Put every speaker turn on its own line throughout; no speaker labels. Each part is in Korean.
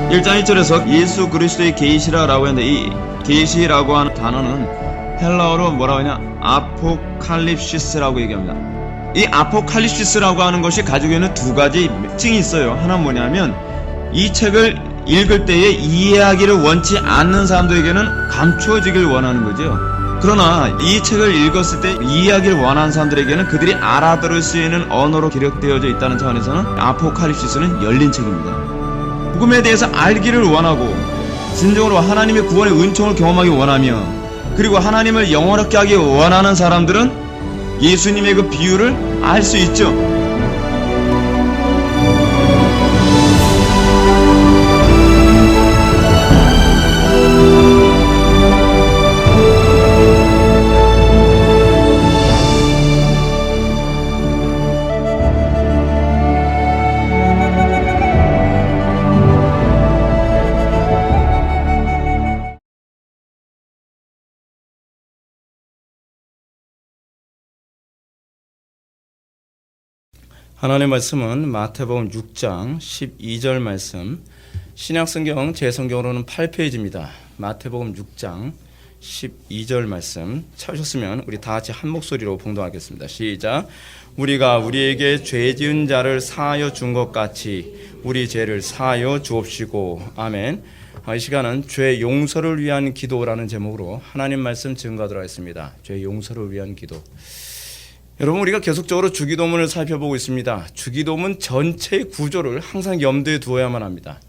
1장 1절에서 예수 그리스도의 계시라고 했는데 이 계시라고 하는 단어는 헬라어로 뭐라고 하냐? 아포칼립시스라고 얘기합니다. 이 아포칼립시스라고 하는 것이 가지고 있는 두 가지 특징이 있어요. 하나는 뭐냐면 이 책을 읽을 때에 이해하기를 원치 않는 사람들에게는 감추어지길 원하는 거죠. 그러나 이 책을 읽었을 때 이해하기를 원하는 사람들에게는 그들이 알아들을 수 있는 언어로 기록되어져 있다는 차원에서는 아포칼립시스는 열린 책입니다. 복음에 대해서 알기를 원하고 진정으로 하나님의 구원의 은총을 경험하기 원하며 그리고 하나님을 영원하게 하기 원하는 사람들은 예수님의 그 비유를 알 수 있죠.
하나님의 말씀은 마태복음 6장 12절 말씀, 신약성경 제 성경으로는 8페이지입니다. 마태복음 6장 12절 말씀 찾으셨으면 우리 다 같이 한 목소리로 봉독하겠습니다. 시작. 우리가 우리에게 죄 지은 자를 사하여 준 것 같이 우리 죄를 사하여 주옵시고. 아멘. 이 시간은 죄 용서를 위한 기도라는 제목으로 하나님 말씀 증거하도록 하겠습니다. 죄 용서를 위한 기도. 여러분, 우리가 계속적으로 주기도문을 살펴보고 있습니다. 주기도문 전체의 구조를 항상 염두에 두어야만 합니다.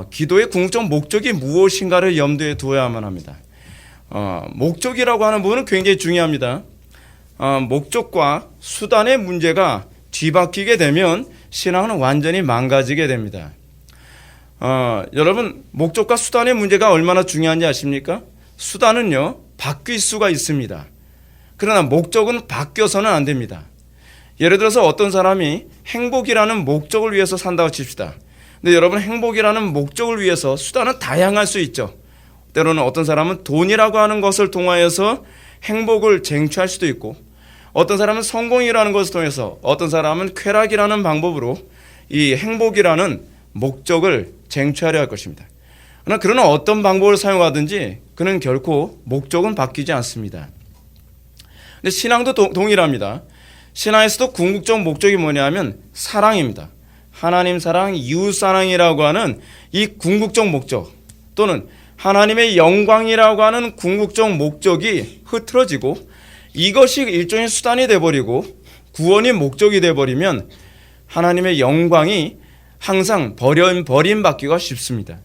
기도의 궁극적 목적이 무엇인가를 염두에 두어야만 합니다. 목적이라고 하는 부분은 굉장히 중요합니다. 목적과 수단의 문제가 뒤바뀌게 되면 신앙은 완전히 망가지게 됩니다. 여러분, 목적과 수단의 문제가 얼마나 중요한지 아십니까? 수단은요, 바뀔 수가 있습니다. 그러나 목적은 바뀌어서는 안 됩니다. 예를 들어서 어떤 사람이 행복이라는 목적을 위해서 산다고 칩시다. 근데 여러분, 행복이라는 목적을 위해서 수단은 다양할 수 있죠. 때로는 어떤 사람은 돈이라고 하는 것을 통하여서 행복을 쟁취할 수도 있고, 어떤 사람은 성공이라는 것을 통해서, 어떤 사람은 쾌락이라는 방법으로 이 행복이라는 목적을 쟁취하려 할 것입니다. 그러나 어떤 방법을 사용하든지 그는 결코 목적은 바뀌지 않습니다. 근데 신앙도 동일합니다. 신앙에서도 궁극적 목적이 뭐냐면 사랑입니다. 하나님 사랑, 이웃 사랑이라고 하는 이 궁극적 목적, 또는 하나님의 영광이라고 하는 궁극적 목적이 흐트러지고 이것이 일종의 수단이 돼버리고 구원이 목적이 돼버리면 하나님의 영광이 항상 버림받기가 쉽습니다.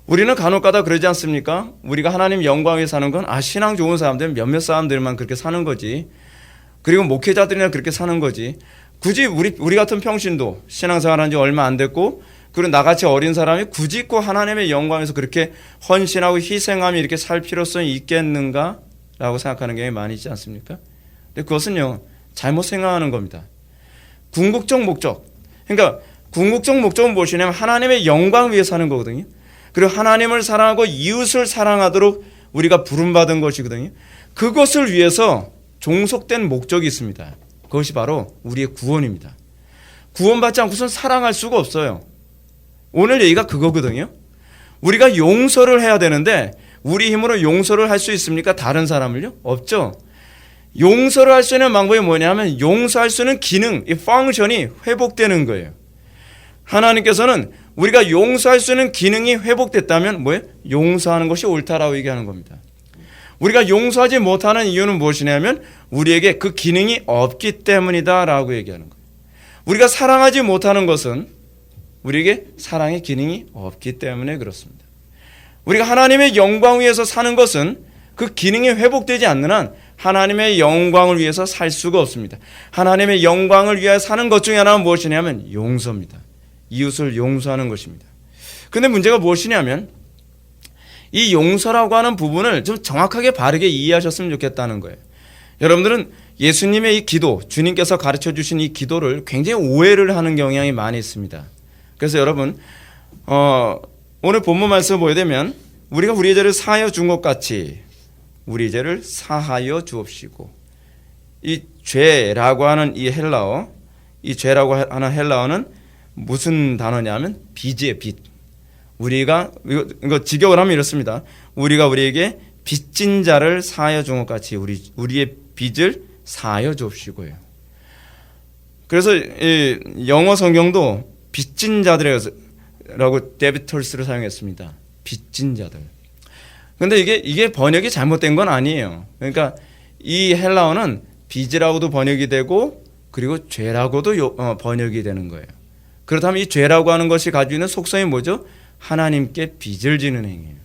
우리는 간혹가다 그러지 않습니까? 우리가 하나님 영광에 사는 건 신앙 좋은 사람들, 몇몇 사람들만 그렇게 사는 거지, 그리고 목회자들이나 그렇게 사는 거지, 굳이 우리 같은 평신도 신앙생활한 지 얼마 안 됐고, 그리고 나같이 어린 사람이 굳이 꼭 하나님의 영광에서 그렇게 헌신하고 희생하며 이렇게 살 필요성이 있겠는가? 라고 생각하는 경우가 많이 있지 않습니까? 근데 그것은요, 잘못 생각하는 겁니다. 궁극적 목적, 그러니까 궁극적 목적은 무엇이냐면 하나님의 영광 위해 사는 거거든요. 그리고 하나님을 사랑하고 이웃을 사랑하도록 우리가 부름받은 것이거든요. 그것을 위해서 종속된 목적이 있습니다. 그것이 바로 우리의 구원입니다. 구원받지 않고서는 사랑할 수가 없어요. 오늘 얘기가 그거거든요. 우리가 용서를 해야 되는데 우리 힘으로 용서를 할 수 있습니까? 다른 사람을요? 없죠. 용서를 할 수 있는 방법이 뭐냐면 용서할 수 있는 기능, 이 펑션이 회복되는 거예요. 하나님께서는 우리가 용서할 수 있는 기능이 회복됐다면 뭐예요? 용서하는 것이 옳다라고 얘기하는 겁니다. 우리가 용서하지 못하는 이유는 무엇이냐면 우리에게 그 기능이 없기 때문이다라고 얘기하는 거예요. 우리가 사랑하지 못하는 것은 우리에게 사랑의 기능이 없기 때문에 그렇습니다. 우리가 하나님의 영광 위해서 사는 것은 그 기능이 회복되지 않는 한 하나님의 영광을 위해서 살 수가 없습니다. 하나님의 영광을 위해 사는 것 중에 하나는 무엇이냐면 용서입니다. 이웃을 용서하는 것입니다. 그런데 문제가 무엇이냐면 이 용서라고 하는 부분을 좀 정확하게 바르게 이해하셨으면 좋겠다는 거예요. 여러분들은 예수님의 이 기도, 주님께서 가르쳐 주신 이 기도를 굉장히 오해를 하는 경향이 많이 있습니다. 그래서 여러분, 오늘 본문 말씀을 보게 되면 우리가 우리의 죄를 사하여 준 것 같이 우리 죄를 사하여 주옵시고, 이 죄라고 하는 이 헬라어, 이 죄라고 하는 헬라어는 무슨 단어냐면 빚이에요. 빚. 우리가 이거 직역을 하면 이렇습니다. 우리가 우리에게 빚진 자를 사하여 준 것 같이 우리의 빚을 사하여 줍시고요. 그래서 이 영어 성경도 빚진 자들이라고 데비터스를 사용했습니다. 빚진 자들. 근데 이게 번역이 잘못된 건 아니에요. 그러니까 이 헬라어는 빚이라고도 번역이 되고 그리고 죄라고도 번역이 되는 거예요. 그렇다면 이 죄라고 하는 것이 가지고 있는 속성이 뭐죠? 하나님께 빚을 지는 행위예요.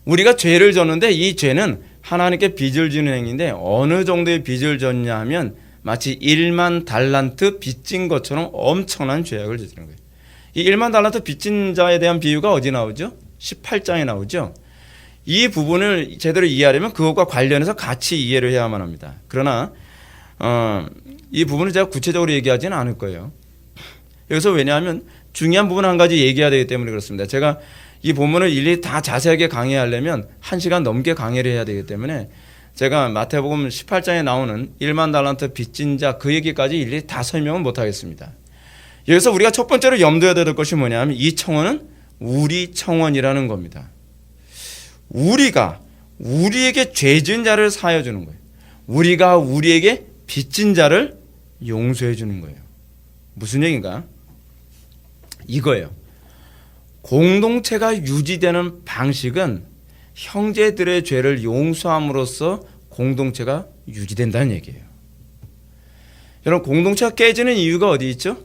우리가 죄를 졌는데 이 죄는 하나님께 빚을 지는 행위인데 어느 정도의 빚을 졌냐 하면 마치 1만 달란트 빚진 것처럼 엄청난 죄악을 저지른 거예요. 이 1만 달란트 빚진 자에 대한 비유가 어디 나오죠? 18장에 나오죠. 이 부분을 제대로 이해하려면 그것과 관련해서 같이 이해를 해야만 합니다. 그러나 이 부분을 제가 구체적으로 얘기하지는 않을 거예요. 여기서 왜냐하면 중요한 부분 한 가지 얘기해야 되기 때문에 그렇습니다. 제가 이 본문을 일일이 다 자세하게 강의하려면 1시간 넘게 강의를 해야 되기 때문에 제가 마태복음 18장에 나오는 1만 달란트 빚진 자 그 얘기까지 일일이 다 설명은 못하겠습니다. 여기서 우리가 첫 번째로 염두에 둬야 될 것이 뭐냐면 이 청원은 우리 청원이라는 겁니다. 우리가 우리에게 죄 지은 자를 사하여 주는 거예요. 우리가 우리에게 빚진 자를 용서해 주는 거예요. 무슨 얘기인가? 이거예요. 공동체가 유지되는 방식은 형제들의 죄를 용서함으로써 공동체가 유지된다는 얘기예요. 여러분, 공동체가 깨지는 이유가 어디 있죠?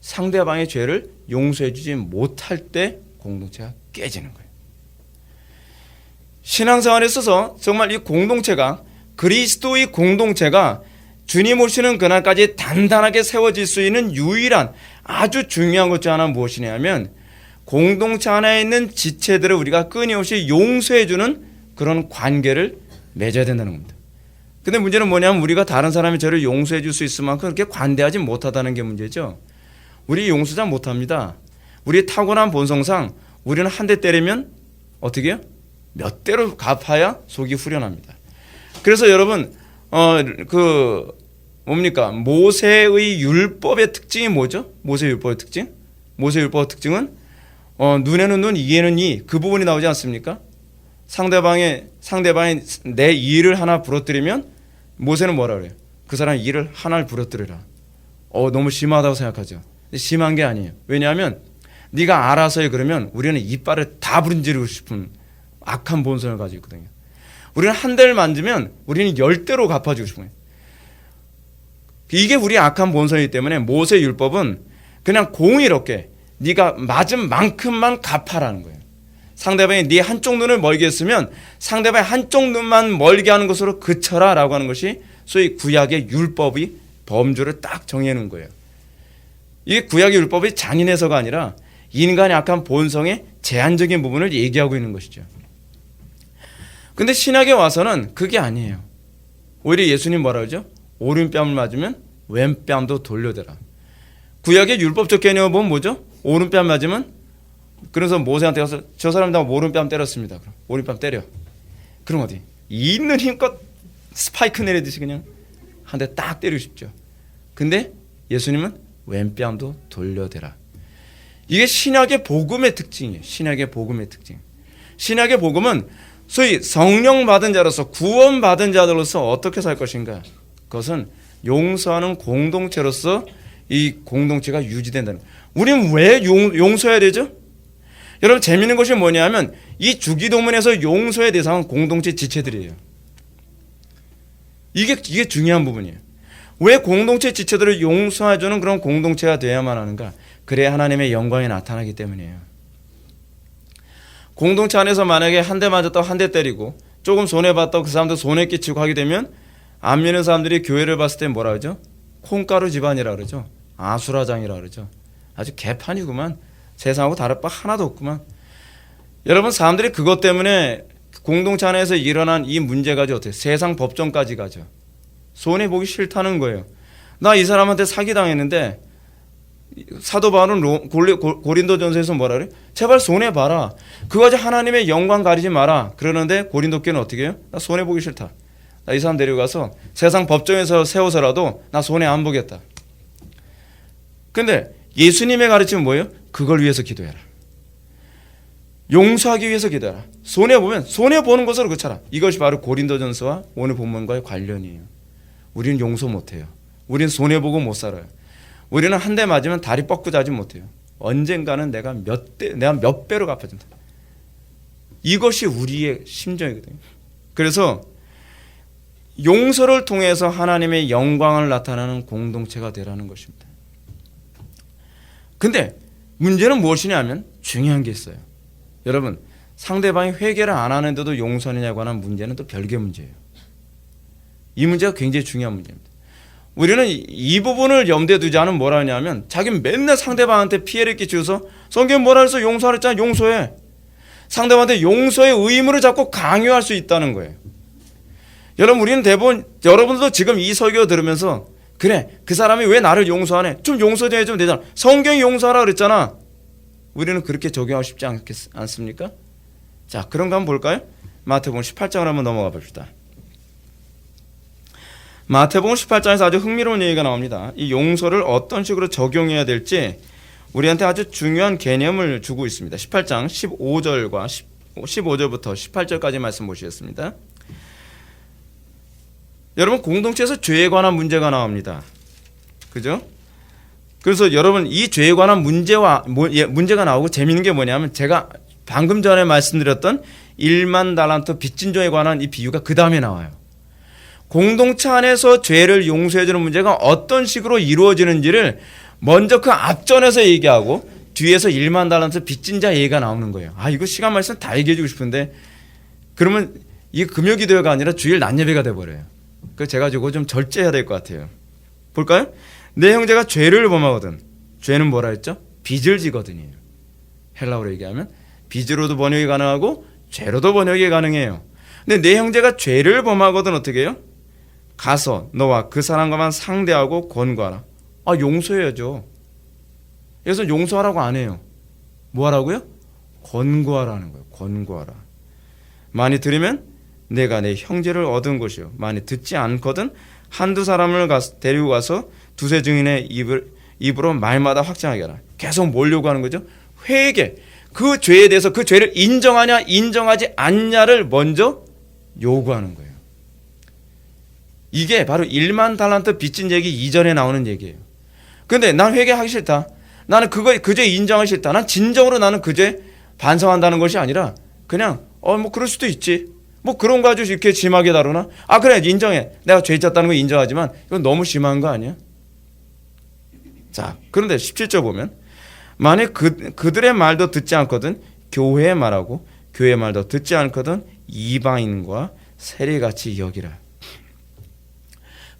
상대방의 죄를 용서해 주지 못할 때 공동체가 깨지는 거예요. 신앙생활에 있어서 정말 이 공동체가, 그리스도의 공동체가 주님 오시는 그날까지 단단하게 세워질 수 있는 유일한 아주 중요한 것 중 하나는 무엇이냐면 공동체 안에 있는 지체들을 우리가 끊임없이 용서해주는 그런 관계를 맺어야 된다는 겁니다. 근데 문제는 뭐냐면 우리가 다른 사람의 죄를 용서해 줄 수 있을 만큼 그렇게 관대하지 못하다는 게 문제죠. 우리 용서 잘 못합니다. 우리의 타고난 본성상 우리는 한 대 때리면 어떻게 해요? 몇 대로 갚아야 속이 후련합니다. 그래서 여러분 뭡니까? 모세의 율법의 특징이 뭐죠? 모세의 율법의 특징? 모세의 율법의 특징은 눈에는 눈, 이에는 이, 그 부분이 나오지 않습니까? 상대방이 내 이를 하나 부러뜨리면 모세는 뭐라 그래요? 그 사람 이를 하나를 부러뜨리라. 너무 심하다고 생각하죠. 근데 심한 게 아니에요. 왜냐하면 네가 알아서 해 그러면 우리는 이빨을 다 부른지르고 싶은 악한 본성을 가지고 있거든요. 우리는 한 대를 만지면 우리는 10대로 갚아주고 싶은 거예요. 이게 우리의 악한 본성이기 때문에 모세 율법은 그냥 공의롭게 네가 맞은 만큼만 갚아라는 거예요. 상대방이 네 한쪽 눈을 멀게 했으면 상대방의 한쪽 눈만 멀게 하는 것으로 그쳐라 라고 하는 것이 소위 구약의 율법이 범주를 딱 정해놓은 거예요. 이게 구약의 율법이 잔인해서가 아니라 인간의 악한 본성의 제한적인 부분을 얘기하고 있는 것이죠. 근데 신약에 와서는 그게 아니에요. 오히려 예수님 뭐라 그러죠? 오른뺨을 맞으면 왼뺨도 돌려대라. 구약의 율법적 개념을 보면 뭐죠? 오른뺨 맞으면, 그래서 모세한테 가서 저 사람 다 오른뺨 때렸습니다. 그럼 오른뺨 때려. 그럼 어디? 있는 힘껏 스파이크 내리듯이 그냥 한 대 딱 때리고 싶죠. 근데 예수님은 왼뺨도 돌려대라. 이게 신약의 복음의 특징이에요. 신약의 복음의 특징. 신약의 복음은 소위 성령 받은 자로서, 구원 받은 자들로서 어떻게 살 것인가? 그것은 용서하는 공동체로서 이 공동체가 유지된다는 거예요. 우리는 왜 용서해야 되죠? 여러분, 재미있는 것이 뭐냐면 이 주기도문에서 용서의 대상은 공동체 지체들이에요. 이게 중요한 부분이에요. 왜 공동체 지체들을 용서해주는 그런 공동체가 되어야만 하는가? 그래야 하나님의 영광이 나타나기 때문이에요. 공동체 안에서 만약에 한 대 맞았다고 한 대 때리고 조금 손해봤다고 그 사람들 손해 끼치고 하게 되면 안 믿는 사람들이 교회를 봤을 때 뭐라 그러죠? 콩가루 집안이라 그러죠. 아수라장이라 그러죠. 아주 개판이구만. 세상하고 다를 바 하나도 없구만. 여러분, 사람들이 그것 때문에 공동체 안에서 일어난 이 문제가 어때요? 세상 법정까지 가죠. 손해보기 싫다는 거예요. 나 이 사람한테 사기당했는데 사도 바울은 고린도전서에서 뭐라 그래? 제발 손해봐라. 그거 가지고 하나님의 영광 가리지 마라. 그러는데 고린도교는 어떻게 해요? 나 손해보기 싫다. 나 이 사람 데려가서 세상 법정에서 세워서라도 나 손해 안 보겠다. 근데 예수님의 가르침은 뭐예요? 그걸 위해서 기도해라. 용서하기 위해서 기도해라. 손해보면 손해보는 것으로 그쳐라. 이것이 바로 고린도전서와 오늘 본문과의 관련이에요. 우리는 용서 못해요. 우리는 손해보고 못 살아요. 우리는 한 대 맞으면 다리 뻗고 자지 못해요. 언젠가는 내가 몇 배로 갚아준다. 이것이 우리의 심정이거든요. 그래서 용서를 통해서 하나님의 영광을 나타내는 공동체가 되라는 것입니다. 근데 문제는 무엇이냐면 중요한 게 있어요. 여러분, 상대방이 회개를 안 하는데도 용서하느냐고 하는 문제는 또 별개의 문제예요. 이 문제가 굉장히 중요한 문제입니다. 우리는 이 부분을 염두에 두지 않으면 뭐라 하냐면 자기는 맨날 상대방한테 피해를 끼쳐서 성경에 뭐라 해서 용서하라 했잖아. 용서해. 상대방한테 용서의 의무를 자꾸 강요할 수 있다는 거예요. 여러분, 우리는 대부분 여러분들도 지금 이 설교 들으면서 그래, 그 사람이 왜 나를 용서하네? 좀 용서 좀 해주면 되잖아. 성경이 용서하라 그랬잖아. 우리는 그렇게 적용하고 싶지 않습니까? 자, 그런가 한번 볼까요? 마태복음 18장을 한번 넘어가 봅시다. 마태복음 18장에서 아주 흥미로운 얘기가 나옵니다. 이 용서를 어떤 식으로 적용해야 될지 우리한테 아주 중요한 개념을 주고 있습니다. 18장 15절부터 18절까지 말씀 보시겠습니다. 여러분, 공동체에서 죄에 관한 문제가 나옵니다. 그죠? 그래서 여러분, 이 죄에 관한 문제가 나오고 재미있는 게 뭐냐면 제가 방금 전에 말씀드렸던 1만 달란트 빚진 자에 관한 이 비유가 그 다음에 나와요. 공동체 안에서 죄를 용서해주는 문제가 어떤 식으로 이루어지는지를 먼저 그 앞전에서 얘기하고 뒤에서 1만 달란트 빚진 자 얘기가 나오는 거예요. 아, 이거 시간 말씀 다 얘기해주고 싶은데 그러면 이 금요기도회가 아니라 주일 낮예배가 돼버려요. 그래서 제가 저거 좀 절제해야 될 것 같아요. 볼까요? 내 형제가 죄를 범하거든. 죄는 뭐라 했죠? 빚을 지거든요. 헬라어로 얘기하면 빚으로도 번역이 가능하고 죄로도 번역이 가능해요. 근데 내 형제가 죄를 범하거든 어떻게 해요? 가서 너와 그 사람과만 상대하고 권고하라. 아, 용서해야죠. 그래서 용서하라고 안 해요. 뭐 하라고요? 권고하라는 거예요. 권고하라. 많이 들으면 내가 내 형제를 얻은 것이요. 많이 듣지 않거든 한두 사람을 데리고 가서 두세 증인의 입으로 말마다 확증하게 하라. 계속 뭐려고 하는 거죠? 회개. 그 죄에 대해서 그 죄를 인정하냐 인정하지 않냐를 먼저 요구하는 거예요. 이게 바로 1만 달란트 빚진 얘기 이전에 나오는 얘기예요. 근데 난 회개하기 싫다. 나는 그 죄 인정하기 싫다. 난 진정으로 나는 그 죄 반성한다는 것이 아니라 그냥 뭐 그럴 수도 있지. 뭐 그런 거 가지고 이렇게 심하게 다루나? 아, 그래, 인정해. 내가 죄 졌다는 거 인정하지만 이건 너무 심한 거 아니야? 자, 그런데 17절 보면 만약 그들의 말도 듣지 않거든 교회의 말하고 교회의 말도 듣지 않거든 이방인과 세리같이 여기라.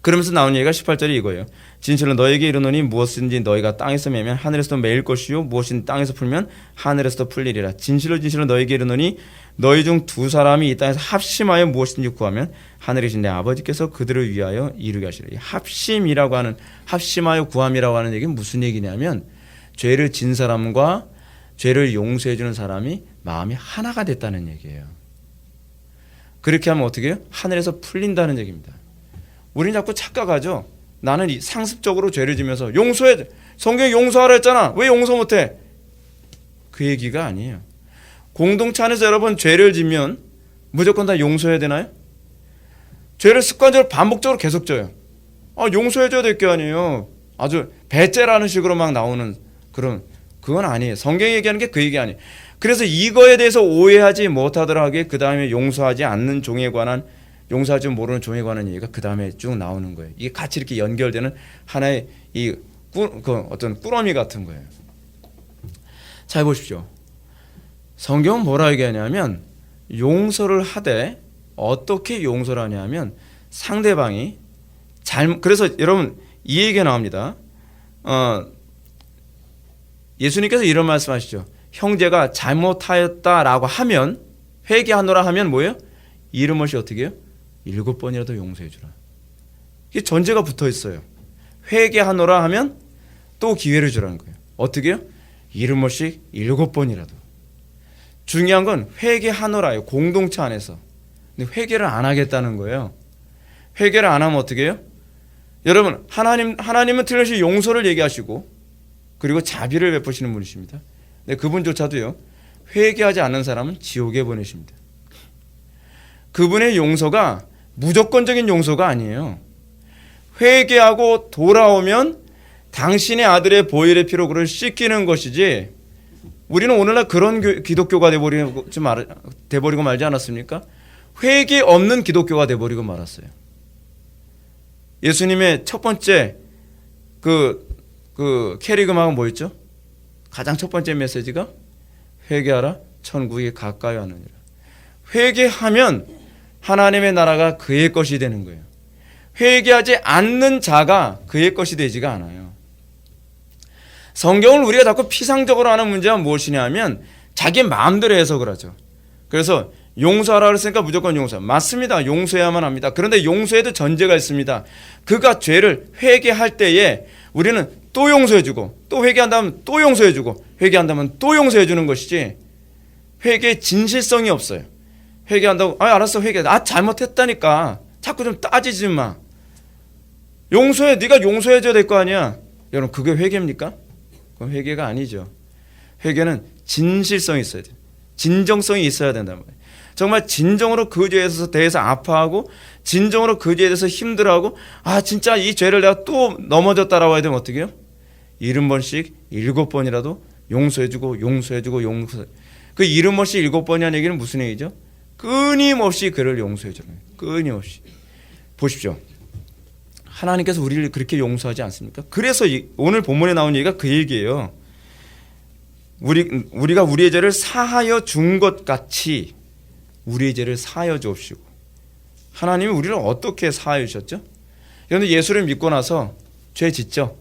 그러면서 나오는 얘기가 18절이 이거예요. 진실로 너에게 이르노니 무엇인지 너희가 땅에서 매면 하늘에서도 매일 것이요 무엇인 땅에서 풀면 하늘에서도 풀리리라. 진실로 너에게 이르노니 너희 중 두 사람이 이 땅에서 합심하여 무엇인지 구하면 하늘이신 내 아버지께서 그들을 위하여 이루게 하시리라. 합심이라고 하는 합심하여 구함이라고 하는 얘기는 무슨 얘기냐면 죄를 진 사람과 죄를 용서해 주는 사람이 마음이 하나가 됐다는 얘기예요. 그렇게 하면 어떻게 해요? 하늘에서 풀린다는 얘기입니다. 우리는 자꾸 착각하죠. 나는 상습적으로 죄를 지면서 용서해야 돼. 성경이 용서하라 했잖아. 왜 용서 못해? 그 얘기가 아니에요. 공동체 안에서 여러분 죄를 지면 무조건 다 용서해야 되나요? 죄를 습관적으로 반복적으로 계속 져요. 용서해줘야 될 게 아니에요. 아주 배째라는 식으로 막 나오는 그건 아니에요. 성경이 얘기하는 게 그 얘기 아니에요. 그래서 이거에 대해서 오해하지 못하도록 하게 그 다음에 용서하지 않는 종에 관한 용서하지 모르는 종에 관한 얘기가 그 다음에 쭉 나오는 거예요. 이게 같이 이렇게 연결되는 하나의 어떤 꾸러미 같은 거예요. 잘 보십시오. 성경은 뭐라 얘기하냐면 용서를 하되 어떻게 용서를 하냐면 상대방이 그래서 여러분 이 얘기가 나옵니다. 예수님께서 이런 말씀하시죠. 형제가 잘못하였다라고 하면 회개하노라 하면 뭐예요? 이름없이 어떻게 해요? 7번이라도 용서해 주라. 이게 전제가 붙어 있어요. 회개하노라 하면 또 기회를 주라는 거예요. 어떻게 해요? 이름없이 7번이라도. 중요한 건 회개하노라예요. 공동체 안에서. 근데 회개를 안 하겠다는 거예요. 회개를 안 하면 어떻게 해요? 여러분, 하나님은 틀림없이 용서를 얘기하시고 그리고 자비를 베푸시는 분이십니다. 근데 그분조차도요, 회개하지 않는 사람은 지옥에 보내십니다. 그분의 용서가 무조건적인 용서가 아니에요. 회개하고 돌아오면 당신의 아들의 보혈의 피로 그를 씻기는 것이지, 우리는 오늘날 그런 기독교가 돼버리고 말지 않았습니까? 회개 없는 기독교가 돼버리고 말았어요. 예수님의 첫 번째 그 캐리그마가 뭐였죠? 가장 첫 번째 메시지가 회개하라, 천국이 가까이 왔느니라. 회개하면 하나님의 나라가 그의 것이 되는 거예요. 회개하지 않는 자가 그의 것이 되지가 않아요. 성경을 우리가 자꾸 피상적으로 하는 문제가 무엇이냐면 자기 마음대로 해석을 하죠. 그래서 용서하라 그랬으니까 무조건 용서. 맞습니다. 용서해야만 합니다. 그런데 용서에도 전제가 있습니다. 그가 죄를 회개할 때에 우리는 또 용서해주고, 또 회개한다면 또 용서해주고, 회개한다면 또 용서해주는 것이지, 회개에 진실성이 없어요. 회개한다고 알았어, 회개. 잘못했다니까 자꾸 좀 따지지 마. 용서해. 네가 용서해줘야 될 거 아니야. 여러분, 그게 회개입니까? 그건 회개가 아니죠. 회개는 진실성이 있어야 돼요. 진정성이 있어야 된단 말이에요. 정말 진정으로 그 죄에 대해서 아파하고, 진정으로 그 죄에 대해서 힘들어하고, 진짜 이 죄를 내가 또 넘어졌다라고 해야 되면 어떻게 해요? 70번씩 7번이라도 용서해주고 용서해주고 용서. 그 70번씩 7번이라는 얘기는 무슨 얘기죠? 끊임없이 그를 용서해주는 거예요. 끊임없이. 보십시오. 하나님께서 우리를 그렇게 용서하지 않습니까? 그래서 오늘 본문에 나온 얘기가 그 얘기예요. 우리가 우리의 죄를 사하여 준 것 같이 우리의 죄를 사하여 주옵시고. 하나님이 우리를 어떻게 사하여 주셨죠? 그런데 예수를 믿고 나서 죄 짓죠?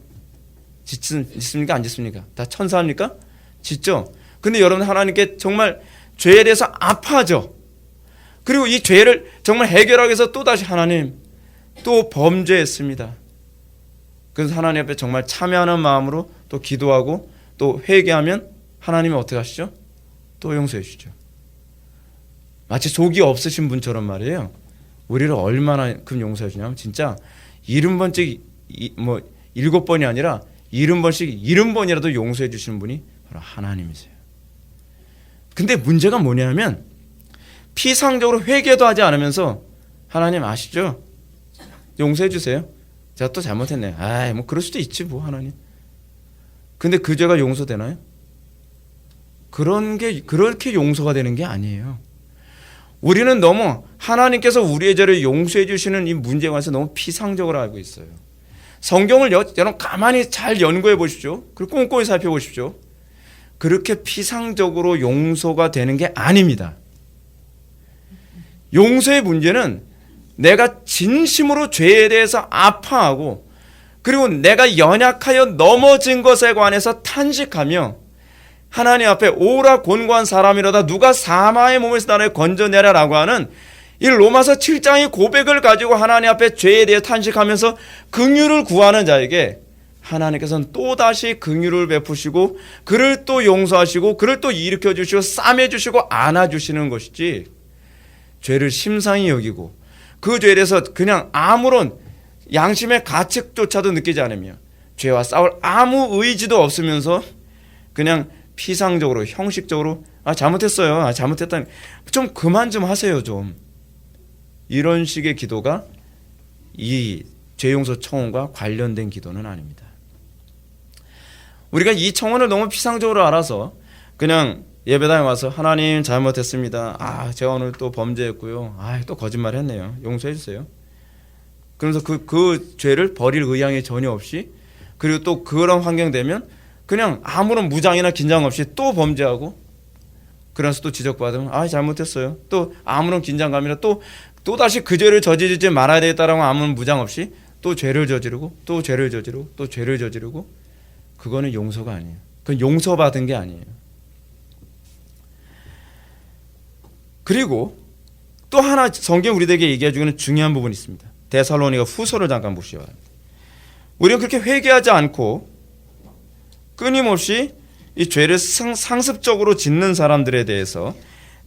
짓습니까? 안 짓습니까? 다 천사입니까? 짓죠? 근데 여러분, 하나님께 정말 죄에 대해서 아파하죠? 그리고 이 죄를 정말 해결하기 위해서 또다시 하나님, 또 범죄했습니다. 그래서 하나님 앞에 정말 참여하는 마음으로 또 기도하고 또 회개하면 하나님이 어떻게 하시죠? 또 용서해 주시죠. 마치 속이 없으신 분처럼 말이에요. 우리를 얼마나큼 용서해 주냐면 진짜 70번씩 7번이 아니라 70번씩 70번이라도 용서해 주시는 분이 바로 하나님이세요. 근데 문제가 뭐냐면 피상적으로 회개도 하지 않으면서 하나님 아시죠? 용서해 주세요. 제가 또 잘못했네. 뭐 그럴 수도 있지 뭐 하나님. 근데 그 죄가 용서되나요? 그렇게 용서가 되는 게 아니에요. 우리는 너무 하나님께서 우리의 죄를 용서해 주시는 이 문제에 관해서 너무 피상적으로 알고 있어요. 성경을 여러분 가만히 잘 연구해 보십시오. 그리고 꼼꼼히 살펴보십시오. 그렇게 피상적으로 용서가 되는 게 아닙니다. 용서의 문제는 내가 진심으로 죄에 대해서 아파하고, 그리고 내가 연약하여 넘어진 것에 관해서 탄식하며 하나님 앞에 오라 곤고한 사람이로다 누가 사마의 몸에서 나를 건져내라라고 하는 이 로마서 7장의 고백을 가지고 하나님 앞에 죄에 대해 탄식하면서 긍휼을 구하는 자에게 하나님께서는 또다시 긍휼을 베푸시고 그를 또 용서하시고 그를 또 일으켜 주시고 싸매 주시고 안아 주시는 것이지, 죄를 심상히 여기고 그 죄에 대해서 그냥 아무런 양심의 가책조차도 느끼지 않으며 죄와 싸울 아무 의지도 없으면서 그냥 피상적으로 형식적으로 잘못했어요. 잘못했다니 좀 그만 좀 하세요 좀. 이런 식의 기도가 이 죄용서 청원과 관련된 기도는 아닙니다. 우리가 이 청원을 너무 피상적으로 알아서 그냥 예배당에 와서 하나님 잘못했습니다. 제가 오늘 또 범죄했고요. 또 거짓말했네요. 용서해 주세요. 그러면서 그 죄를 버릴 의향이 전혀 없이, 그리고 또 그런 환경 되면 그냥 아무런 무장이나 긴장 없이 또 범죄하고, 그래서 또 지적받으면 잘못했어요. 또 아무런 긴장감이나 또 다시 그 죄를 저지르지 말아야 되겠다라고 아무런 무장 없이 또 죄를 저지르고 또 죄를 저지르고 또 죄를 저지르고, 그거는 용서가 아니에요. 그건 용서받은 게 아니에요. 그리고 또 하나 성경 우리에게 얘기해 주는 중요한 부분이 있습니다. 데살로니가 후서를 잠깐 보시기 바랍니다. 우리는 그렇게 회개하지 않고 끊임없이 이 죄를 상습적으로 짓는 사람들에 대해서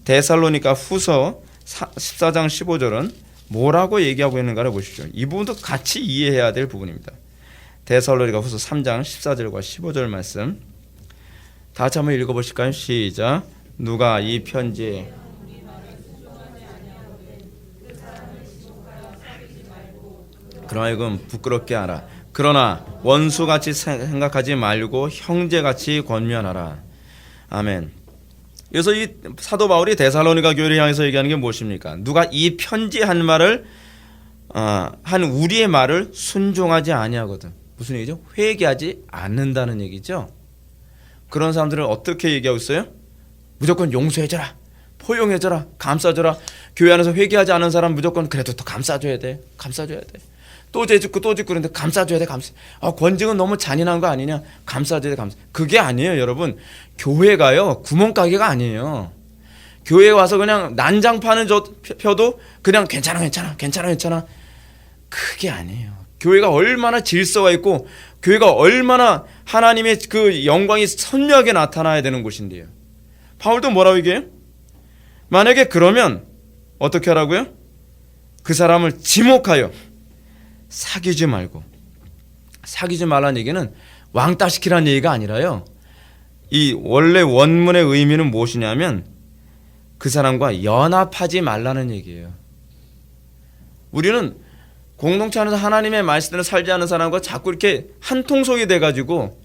데살로니가 후서 14장 15절은 뭐라고 얘기하고 있는가를 보십시오. 이 부분도 같이 이해해야 될 부분입니다. 데살로니가 후서 3장 14절과 15절 말씀 다 같이 한번 읽어보실까요? 시작. 누가 이 편지에 그러하여금 부끄럽게 하라. 그러나 원수같이 생각하지 말고 형제같이 권면하라. 아멘. 그래서 이 사도 바울이 데살로니가 교회를 향해서 얘기하는 게 무엇입니까? 누가 이 편지한 말을 한 우리의 말을 순종하지 아니하거든. 무슨 얘기죠? 회개하지 않는다는 얘기죠. 그런 사람들은 어떻게 얘기하고 있어요? 무조건 용서해줘라, 포용해줘라, 감싸줘라. 교회 안에서 회개하지 않은 사람 무조건 그래도 또 감싸줘야 돼, 감싸줘야 돼. 또 죄짓고 또 짓고 그런데 감싸줘야 돼, 감싸. 권징은 너무 잔인한 거 아니냐? 감싸줘야 돼, 감싸. 그게 아니에요, 여러분. 교회가요 구멍가게가 아니에요. 교회에 와서 그냥 난장판을 펴도 그냥 괜찮아, 괜찮아, 괜찮아, 괜찮아. 그게 아니에요. 교회가 얼마나 질서가 있고 교회가 얼마나 하나님의 그 영광이 선명하게 나타나야 되는 곳인데요. 바울도 뭐라고 얘기해요? 만약에 그러면 어떻게 하라고요? 그 사람을 지목하여 사귀지 말고. 사귀지 말라는 얘기는 왕따시키라는 얘기가 아니라요, 이 원래 원문의 의미는 무엇이냐면 그 사람과 연합하지 말라는 얘기예요. 우리는 공동체 안에서 하나님의 말씀대로 살지 않는 사람과 자꾸 이렇게 한통속이 돼가지고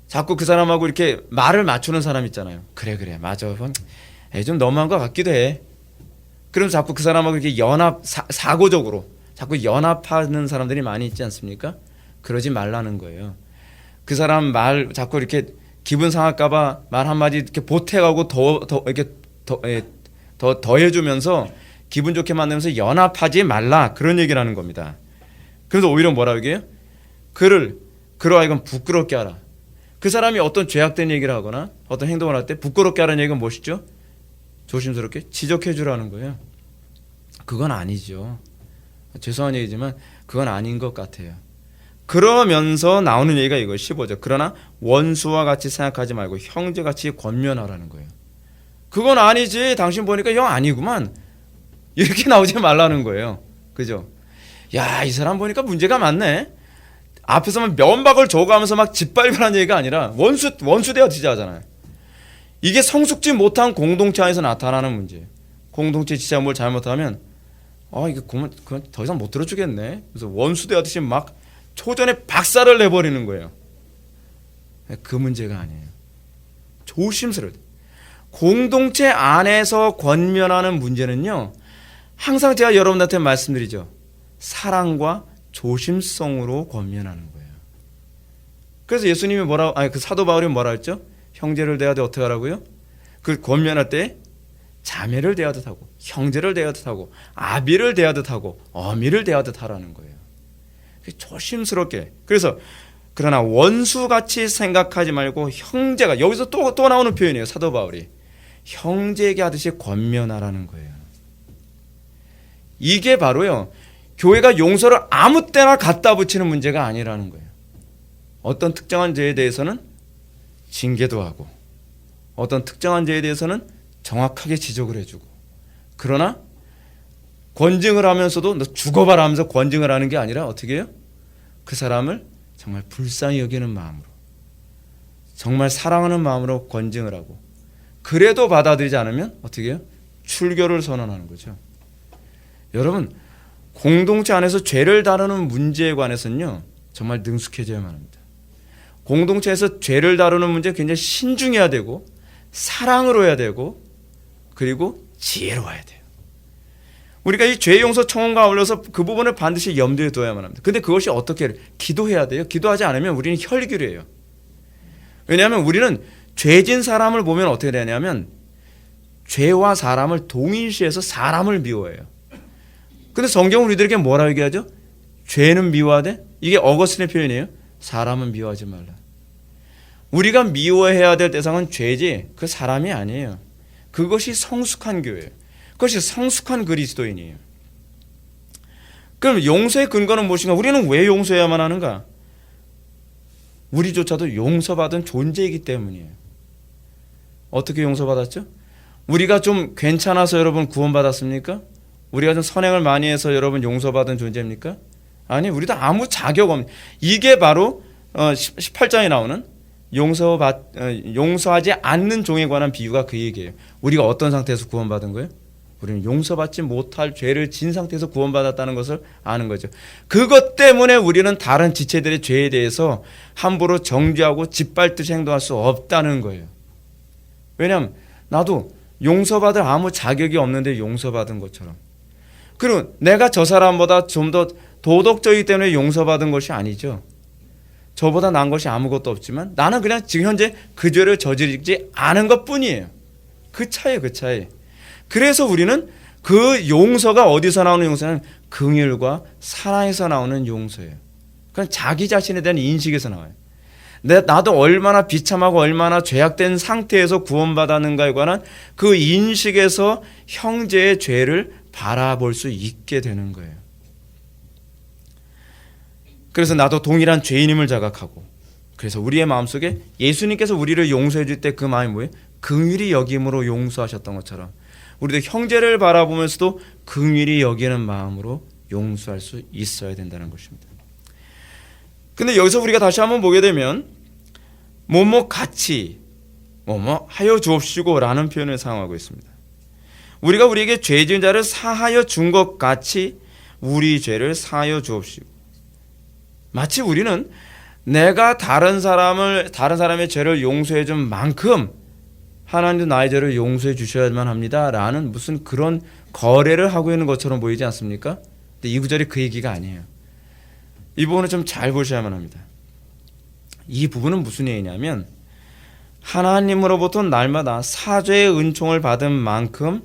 자꾸 그 사람하고 이렇게 말을 맞추는 사람 있잖아요. 그래 맞아, 좀 너무한 것 같기도 해. 그럼 자꾸 그 사람하고 이렇게 사고적으로 자꾸 연합하는 사람들이 많이 있지 않습니까? 그러지 말라는 거예요. 그 사람 말 자꾸 이렇게 기분 상할까봐 말 한마디 이렇게 보태가고 더해주면서 기분 좋게 만들면서 연합하지 말라, 그런 얘기를 하는 겁니다. 그래서 오히려 뭐라고 얘기해요? 그로 하여금 부끄럽게 하라. 그 사람이 어떤 죄악된 얘기를 하거나 어떤 행동을 할 때 부끄럽게 하라는 얘기가 무엇이죠? 조심스럽게 지적해 주라는 거예요. 그건 아니죠. 죄송한 얘기지만 그건 아닌 것 같아요. 그러면서 나오는 얘기가 이거 15절. 그러나 원수와 같이 생각하지 말고 형제같이 권면하라는 거예요. 그건 아니지, 당신 보니까 영 아니구만, 이렇게 나오지 말라는 거예요. 그죠? 야, 이 사람 보니까 문제가 많네. 앞에서만 면박을 줘가면서 막 짓밟으라는 얘기가 아니라 원수 되어 지자잖아요. 이게 성숙지 못한 공동체 안에서 나타나는 문제예요. 공동체 진짜 뭘 잘못하면 이게 그건 더 이상 못 들어주겠네. 그래서 원수 되었듯이 막 초전에 박살을 내버리는 거예요. 그 문제가 아니에요. 조심스러워요. 공동체 안에서 권면하는 문제는요, 항상 제가 여러분한테 말씀드리죠. 사랑과 조심성으로 권면하는 거예요. 그래서 예수님이 그 사도 바울이 뭐라 했죠? 형제를 대하되 어떻게 하라고요? 그 권면할 때 자매를 대하듯 하고, 형제를 대하듯 하고, 아비를 대하듯 하고, 어미를 대하듯 하라는 거예요. 조심스럽게. 그래서 그러나 원수같이 생각하지 말고 형제가, 여기서 또 나오는 표현이에요. 사도 바울이 형제에게 하듯이 권면하라는 거예요. 이게 바로요, 교회가 용서를 아무 때나 갖다 붙이는 문제가 아니라는 거예요. 어떤 특정한 죄에 대해서는 징계도 하고, 어떤 특정한 죄에 대해서는 정확하게 지적을 해주고, 그러나 권징을 하면서도 너 죽어봐라 하면서 권징을 하는 게 아니라 어떻게 해요? 그 사람을 정말 불쌍히 여기는 마음으로, 정말 사랑하는 마음으로 권징을 하고, 그래도 받아들이지 않으면 어떻게 해요? 출교를 선언하는 거죠. 여러분, 공동체 안에서 죄를 다루는 문제에 관해서는요, 정말 능숙해져야만 합니다. 공동체에서 죄를 다루는 문제 굉장히 신중해야 되고, 사랑으로 해야 되고, 그리고 지혜로워야 돼요. 우리가 이 죄 용서 청원과 아울러서 그 부분을 반드시 염두에 둬야만 합니다. 근데 그것이 어떻게 해요? 기도해야 돼요. 기도하지 않으면 우리는 혈기를 해요. 왜냐하면 우리는 죄진 사람을 보면 어떻게 되냐면 죄와 사람을 동일시해서 사람을 미워해요. 근데 성경은 우리들에게 뭐라고 얘기하죠? 죄는 미워하되, 이게 어거스틴의 표현이에요. 사람은 미워하지 말라. 우리가 미워해야 될 대상은 죄지 그 사람이 아니에요. 그것이 성숙한 교회예요. 그것이 성숙한 그리스도인이에요. 그럼 용서의 근거는 무엇인가? 우리는 왜 용서해야만 하는가? 우리조차도 용서받은 존재이기 때문이에요. 어떻게 용서받았죠? 우리가 좀 괜찮아서 여러분 구원받았습니까? 우리가 좀 선행을 많이 해서 여러분 용서받은 존재입니까? 아니, 우리도 아무 자격 없는, 이게 바로 18장에 나오는 용서하지 않는 종에 관한 비유가 그 얘기예요. 우리가 어떤 상태에서 구원받은 거예요? 우리는 용서받지 못할 죄를 진 상태에서 구원받았다는 것을 아는 거죠. 그것 때문에 우리는 다른 지체들의 죄에 대해서 함부로 정죄하고 짓밟듯이 행동할 수 없다는 거예요. 왜냐하면 나도 용서받을 아무 자격이 없는데 용서받은 것처럼. 그리고 내가 저 사람보다 좀 더 도덕적이기 때문에 용서받은 것이 아니죠. 저보다 나은 것이 아무것도 없지만 나는 그냥 지금 현재 그 죄를 저지르지 않은 것뿐이에요. 그 차이예요, 그 차이. 그래서 우리는 그 용서가 어디서 나오는 용서는 긍휼과 사랑에서 나오는 용서예요. 그건 자기 자신에 대한 인식에서 나와요. 나도 얼마나 비참하고 얼마나 죄악된 상태에서 구원받았는가에 관한 그 인식에서 형제의 죄를 바라볼 수 있게 되는 거예요. 그래서 나도 동일한 죄인임을 자각하고, 그래서 우리의 마음속에 예수님께서 우리를 용서해 줄 때 그 마음이 뭐예요? 긍휼히 여김으로 용서하셨던 것처럼 우리도 형제를 바라보면서도 긍휼히 여기는 마음으로 용서할 수 있어야 된다는 것입니다. 근데 여기서 우리가 다시 한번 보게 되면 뭐뭐 같이 뭐뭐 하여 주옵시고 라는 표현을 사용하고 있습니다. 우리가 우리에게 죄 지은 자를 사하여 준 것 같이 우리 죄를 사하여 주옵시고, 마치 우리는 내가 다른 사람의 죄를 용서해 준 만큼 하나님도 나의 죄를 용서해 주셔야만 합니다 라는 무슨 그런 거래를 하고 있는 것처럼 보이지 않습니까? 근데 이 구절이 그 얘기가 아니에요. 이 부분을 좀 잘 보셔야만 합니다. 이 부분은 무슨 얘기냐면 하나님으로부터 날마다 사죄의 은총을 받은 만큼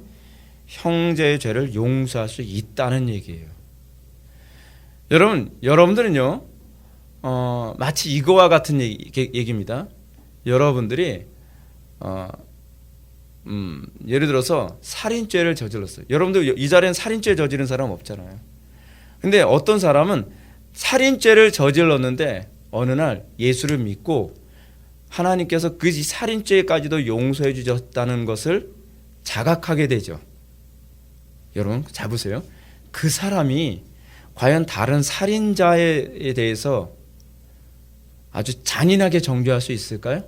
형제의 죄를 용서할 수 있다는 얘기예요. 여러분들은요, 마치 이거와 같은 얘기입니다. 여러분들이 예를 들어서 살인죄를 저질렀어요. 여러분들 이 자리엔 살인죄 저지른 사람 없잖아요. 근데 어떤 사람은 살인죄를 저질렀는데 어느 날 예수를 믿고 하나님께서 그 살인죄까지도 용서해 주셨다는 것을 자각하게 되죠. 여러분 잘 보세요. 그 사람이 과연 다른 살인자에 대해서 아주 잔인하게 정죄할 수 있을까요?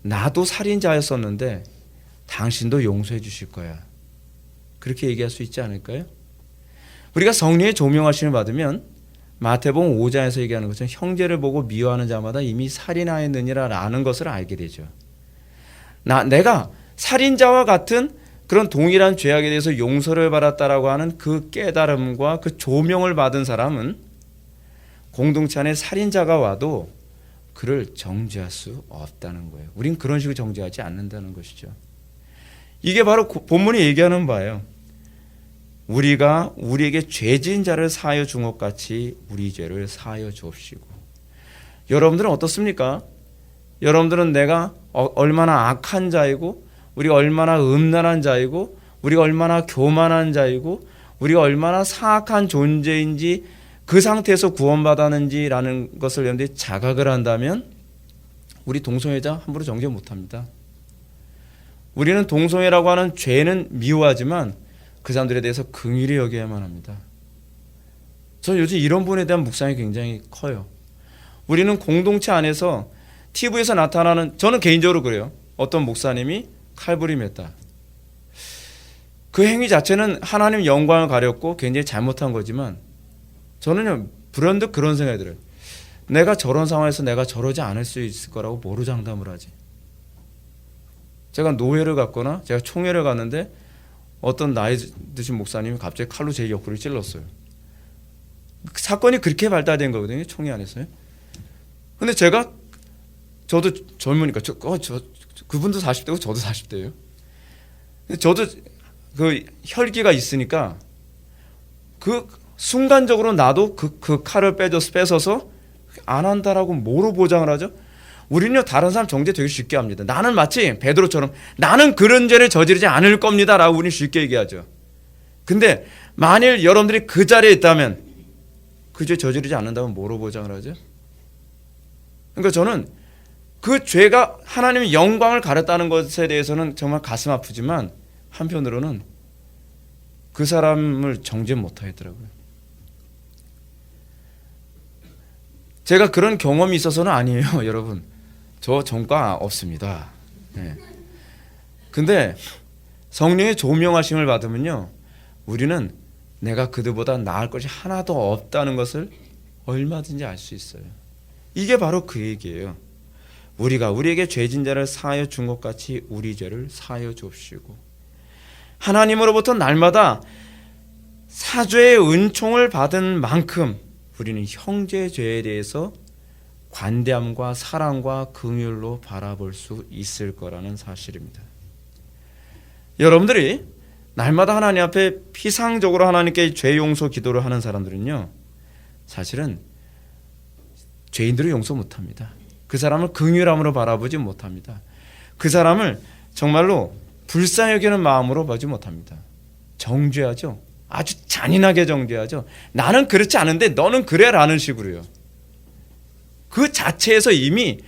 나도 살인자였었는데 당신도 용서해 주실 거야. 그렇게 얘기할 수 있지 않을까요? 우리가 성령의 조명하심을 받으면 마태복음 5장에서 얘기하는 것처럼 형제를 보고 미워하는 자마다 이미 살인하였느니라 라는 것을 알게 되죠. 내가 살인자와 같은 그런 동일한 죄악에 대해서 용서를 받았다라고 하는 그 깨달음과 그 조명을 받은 사람은 공동체 안에 살인자가 와도 그를 정죄할 수 없다는 거예요. 우린 그런 식으로 정죄하지 않는다는 것이죠. 이게 바로 본문이 얘기하는 바예요. 우리가 우리에게 죄 지은 자를 사하여 준 것 같이 우리 죄를 사하여 주옵시고. 여러분들은 어떻습니까? 여러분들은 내가 얼마나 악한 자이고 우리가 얼마나 음란한 자이고 우리가 얼마나 교만한 자이고 우리가 얼마나 사악한 존재인지 그 상태에서 구원받았는지라는 것을 여러분들이 자각을 한다면 우리 동성애자 함부로 정죄 못합니다. 우리는 동성애라고 하는 죄는 미워하지만 그 사람들에 대해서 긍휼히 여겨야만 합니다. 저는 요즘 이런 부분에 대한 묵상이 굉장히 커요. 우리는 공동체 안에서 TV에서 나타나는, 저는 개인적으로 그래요. 어떤 목사님이 칼부림했다. 그 행위 자체는 하나님 영광을 가렸고 굉장히 잘못한 거지만 저는요 불현듯 그런 생각이 들어요. 내가 저런 상황에서 내가 저러지 않을 수 있을 거라고 뭐로 장담을 하지? 제가 노회를 갔거나 제가 총회를 갔는데 어떤 나이 드신 목사님이 갑자기 칼로 제 옆구리를 찔렀어요. 사건이 그렇게 발달된 거거든요. 총회 안에서요. 근데 저도 젊으니까 그분도 40대고 저도 40대예요. 저도 그 혈기가 있으니까 그 순간적으로 나도 그 칼을 뺏어서 안 한다라고 뭐로 보장을 하죠? 우리는요 다른 사람 정죄 되게 쉽게 합니다. 나는 마치 베드로처럼 나는 그런 죄를 저지르지 않을 겁니다 라고 우리는 쉽게 얘기하죠. 근데 만일 여러분들이 그 자리에 있다면 그 죄 저지르지 않는다면 뭐로 보장을 하죠? 그러니까 저는 그 죄가 하나님의 영광을 가렸다는 것에 대해서는 정말 가슴 아프지만 한편으로는 그 사람을 정죄 못하겠더라고요. 제가 그런 경험이 있어서는 아니에요, 여러분. 저 전과 없습니다. 네. 근데 성령의 조명하심을 받으면요, 우리는 내가 그들보다 나을 것이 하나도 없다는 것을 얼마든지 알 수 있어요. 이게 바로 그 얘기예요. 우리가 우리에게 죄진 자를 사하여 준 것 같이 우리 죄를 사하여 줍시고, 하나님으로부터 날마다 사죄의 은총을 받은 만큼 우리는 형제의 죄에 대해서 관대함과 사랑과 긍휼로 바라볼 수 있을 거라는 사실입니다. 여러분들이 날마다 하나님 앞에 피상적으로 하나님께 죄 용서 기도를 하는 사람들은요, 사실은 죄인들을 용서 못합니다. 그 사람을 긍휼함으로 바라보지 못합니다. 그 사람을 정말로 불쌍히 여기는 마음으로 보지 못합니다. 정죄하죠. 아주 잔인하게 정죄하죠. 나는 그렇지 않은데 너는 그래 라는 식으로요. 그 자체에서 이미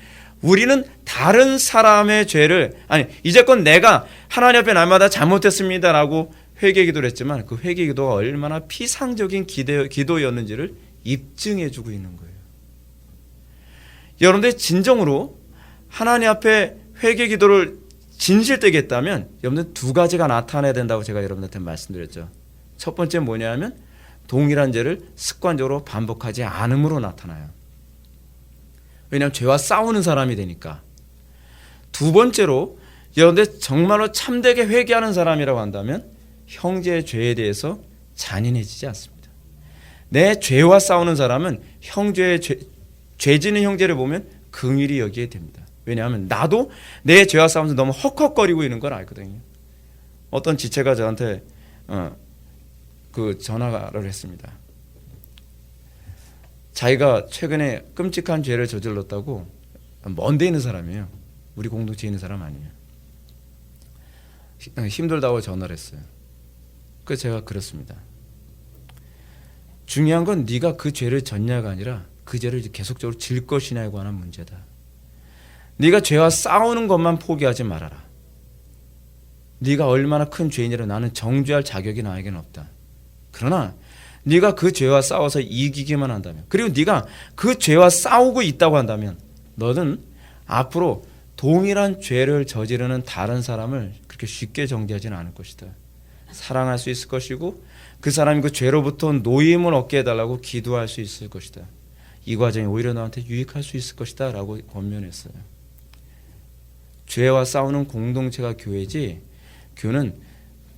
우리는 다른 사람의 죄를, 아니 이제껏 내가 하나님 앞에 날마다 잘못했습니다라고 회개기도를 했지만 그 회개기도가 얼마나 피상적인 기도였는지를 입증해주고 있는 거예요. 여러분들 진정으로 하나님 앞에 회개기도를 진실되게 했다면 여러분들 두 가지가 나타나야 된다고 제가 여러분들한테 말씀드렸죠. 첫 번째 뭐냐면 동일한 죄를 습관적으로 반복하지 않음으로 나타나요. 왜냐하면 죄와 싸우는 사람이 되니까. 두 번째로 여러분들 정말로 참되게 회개하는 사람이라고 한다면 형제의 죄에 대해서 잔인해지지 않습니다. 내 죄와 싸우는 사람은 형제의 죄 지는 형제를 보면 긍휼히 여기게 됩니다. 왜냐하면 나도 내 죄와 싸우면서 너무 헉헉거리고 있는 걸 알거든요. 어떤 지체가 저한테 그 전화를 했습니다. 자기가 최근에 끔찍한 죄를 저질렀다고, 먼데 있는 사람이에요. 우리 공동체에 있는 사람 아니에요. 힘들다고 전화를 했어요. 그래서 제가 그렇습니다. 중요한 건 네가 그 죄를 졌냐가 아니라 그 죄를 계속적으로 질 것이냐에 관한 문제다. 네가 죄와 싸우는 것만 포기하지 말아라. 네가 얼마나 큰 죄인이라 나는 정죄할 자격이 나에게는 없다. 그러나 네가 그 죄와 싸워서 이기기만 한다면, 그리고 네가 그 죄와 싸우고 있다고 한다면 너는 앞으로 동일한 죄를 저지르는 다른 사람을 그렇게 쉽게 정죄하지는 않을 것이다. 사랑할 수 있을 것이고 그 사람이 그 죄로부터 노임을 얻게 해달라고 기도할 수 있을 것이다. 이 과정이 오히려 너한테 유익할 수 있을 것이다 라고 권면했어요. 죄와 싸우는 공동체가 교회지,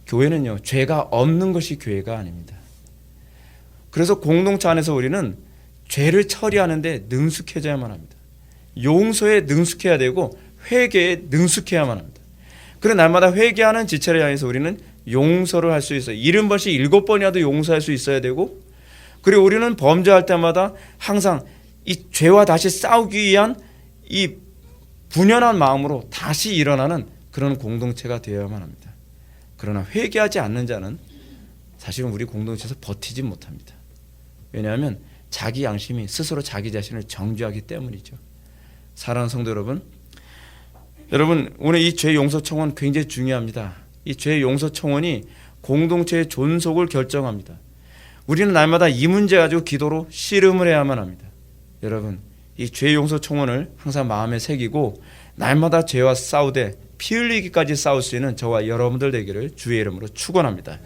교회는요 죄가 없는 것이 교회가 아닙니다. 그래서 공동체 안에서 우리는 죄를 처리하는데 능숙해져야만 합니다. 용서에 능숙해야 되고 회개에 능숙해야만 합니다. 그래서 날마다 회개하는 지체를 향해서 우리는 용서를 할 수 있어요. 70번씩 7번이라도 용서할 수 있어야 되고, 그리고 우리는 범죄할 때마다 항상 이 죄와 다시 싸우기 위한 이 분연한 마음으로 다시 일어나는 그런 공동체가 되어야만 합니다. 그러나 회개하지 않는 자는 사실은 우리 공동체에서 버티지 못합니다. 왜냐하면 자기 양심이 스스로 자기 자신을 정죄하기 때문이죠. 사랑하는 성도 여러분, 오늘 이 죄 용서 청원 굉장히 중요합니다. 이 죄 용서 청원이 공동체의 존속을 결정합니다. 우리는 날마다 이 문제 가지고 기도로 씨름을 해야만 합니다. 여러분, 이 죄 용서 청원을 항상 마음에 새기고 날마다 죄와 싸우되 피 흘리기까지 싸울 수 있는 저와 여러분들 되기를 주의 이름으로 축원합니다.